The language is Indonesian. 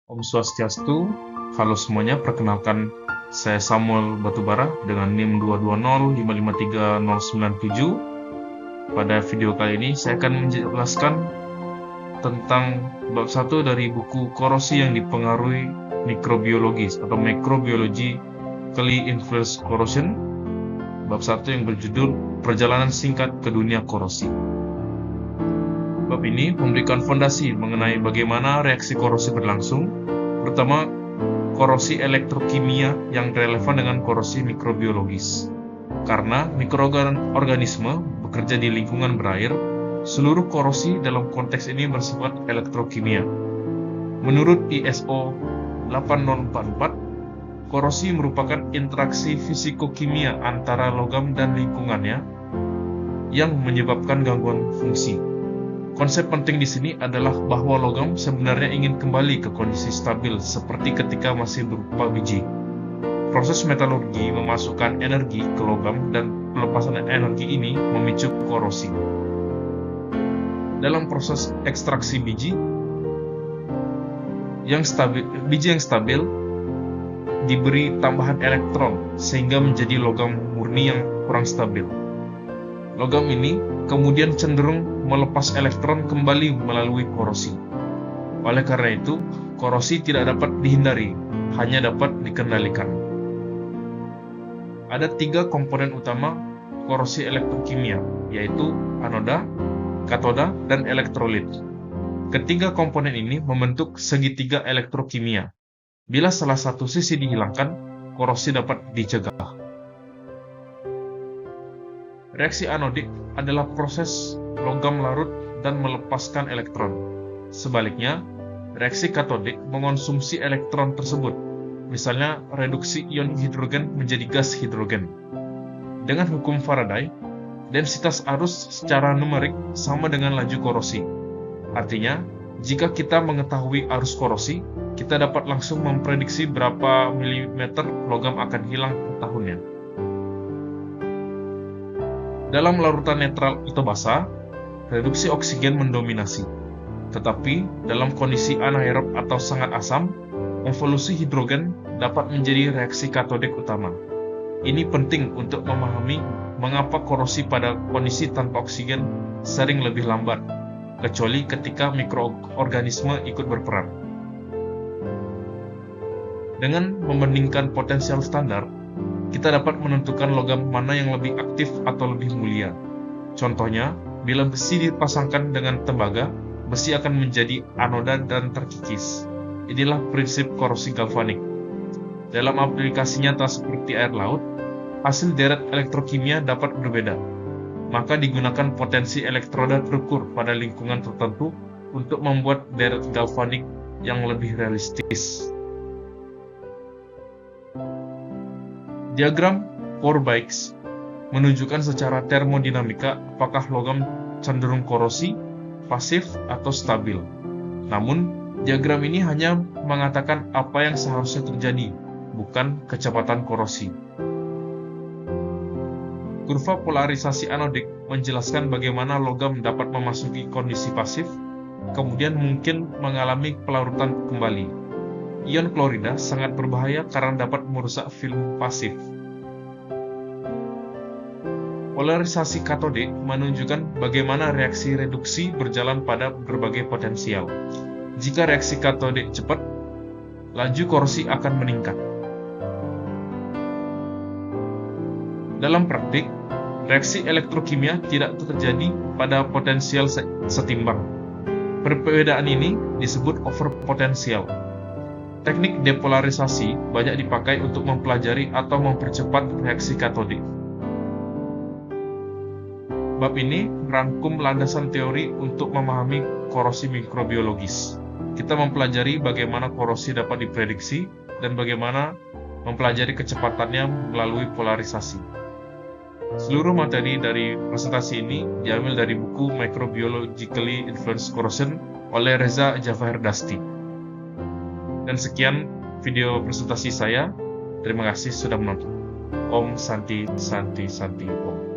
Om Swastiastu, halo semuanya, perkenalkan saya Samuel Batubara dengan NIM 220553097. Pada video kali ini saya akan menjelaskan tentang bab 1 dari buku Korosi yang dipengaruhi mikrobiologis atau Microbiologically Influenced Corrosion, bab 1 yang berjudul Perjalanan Singkat ke Dunia Korosi. Bab ini memberikan fondasi mengenai bagaimana reaksi korosi berlangsung, terutama korosi elektrokimia yang relevan dengan korosi mikrobiologis. Karena mikroorganisme bekerja di lingkungan berair, seluruh korosi dalam konteks ini bersifat elektrokimia. Menurut ISO 8044, korosi merupakan interaksi fisikokimia antara logam dan lingkungannya yang menyebabkan gangguan fungsi. Konsep penting di sini adalah bahwa logam sebenarnya ingin kembali ke kondisi stabil seperti ketika masih berupa biji. Proses metalurgi memasukkan energi ke logam dan pelepasan energi ini memicu korosi. Dalam proses ekstraksi biji yang stabil diberi tambahan elektron sehingga menjadi logam murni yang kurang stabil. Logam ini kemudian cenderung melepas elektron kembali melalui korosi. Oleh karena itu, korosi tidak dapat dihindari, hanya dapat dikendalikan. Ada 3 komponen utama korosi elektrokimia, yaitu anoda, katoda, dan elektrolit. Ketiga komponen ini membentuk segitiga elektrokimia. Bila salah satu sisi dihilangkan, korosi dapat dicegah. Reaksi anodik adalah proses logam larut dan melepaskan elektron. Sebaliknya, reaksi katodik mengonsumsi elektron tersebut, misalnya reduksi ion hidrogen menjadi gas hidrogen. Dengan hukum Faraday, densitas arus secara numerik sama dengan laju korosi. Artinya, jika kita mengetahui arus korosi, kita dapat langsung memprediksi berapa milimeter logam akan hilang per tahunnya. Dalam larutan netral atau basah, reduksi oksigen mendominasi. Tetapi, dalam kondisi anaerob atau sangat asam, evolusi hidrogen dapat menjadi reaksi katodik utama. Ini penting untuk memahami mengapa korosi pada kondisi tanpa oksigen sering lebih lambat, kecuali ketika mikroorganisme ikut berperan. Dengan membandingkan potensial standar, kita dapat menentukan logam mana yang lebih aktif atau lebih mulia. Contohnya, bila besi dipasangkan dengan tembaga, besi akan menjadi anoda dan terkikis. Inilah prinsip korosi galvanik. Dalam aplikasi nyata seperti air laut, hasil deret elektrokimia dapat berbeda. Maka digunakan potensi elektroda terukur pada lingkungan tertentu untuk membuat deret galvanik yang lebih realistis. Diagram Forbaiks menunjukkan secara termodinamika apakah logam cenderung korosi, pasif, atau stabil. Namun, diagram ini hanya mengatakan apa yang seharusnya terjadi, bukan kecepatan korosi. Kurva polarisasi anodik menjelaskan bagaimana logam dapat memasuki kondisi pasif, kemudian mungkin mengalami pelarutan kembali. Ion klorida sangat berbahaya karena dapat merusak film pasif. Polarisasi katodik menunjukkan bagaimana reaksi reduksi berjalan pada berbagai potensial. Jika reaksi katodik cepat, laju korosi akan meningkat. Dalam praktik, reaksi elektrokimia tidak terjadi pada potensial setimbang. Perbedaan ini disebut overpotensial. Teknik depolarisasi banyak dipakai untuk mempelajari atau mempercepat reaksi katodik. Bab ini merangkum landasan teori untuk memahami korosi mikrobiologis. Kita mempelajari bagaimana korosi dapat diprediksi dan bagaimana mempelajari kecepatannya melalui polarisasi. Seluruh materi dari presentasi ini diambil dari buku Microbiologically Influenced Corrosion oleh Reza Javahirdasti. Dan sekian video presentasi saya. Terima kasih sudah menonton. Om Santi Santi Santi Om.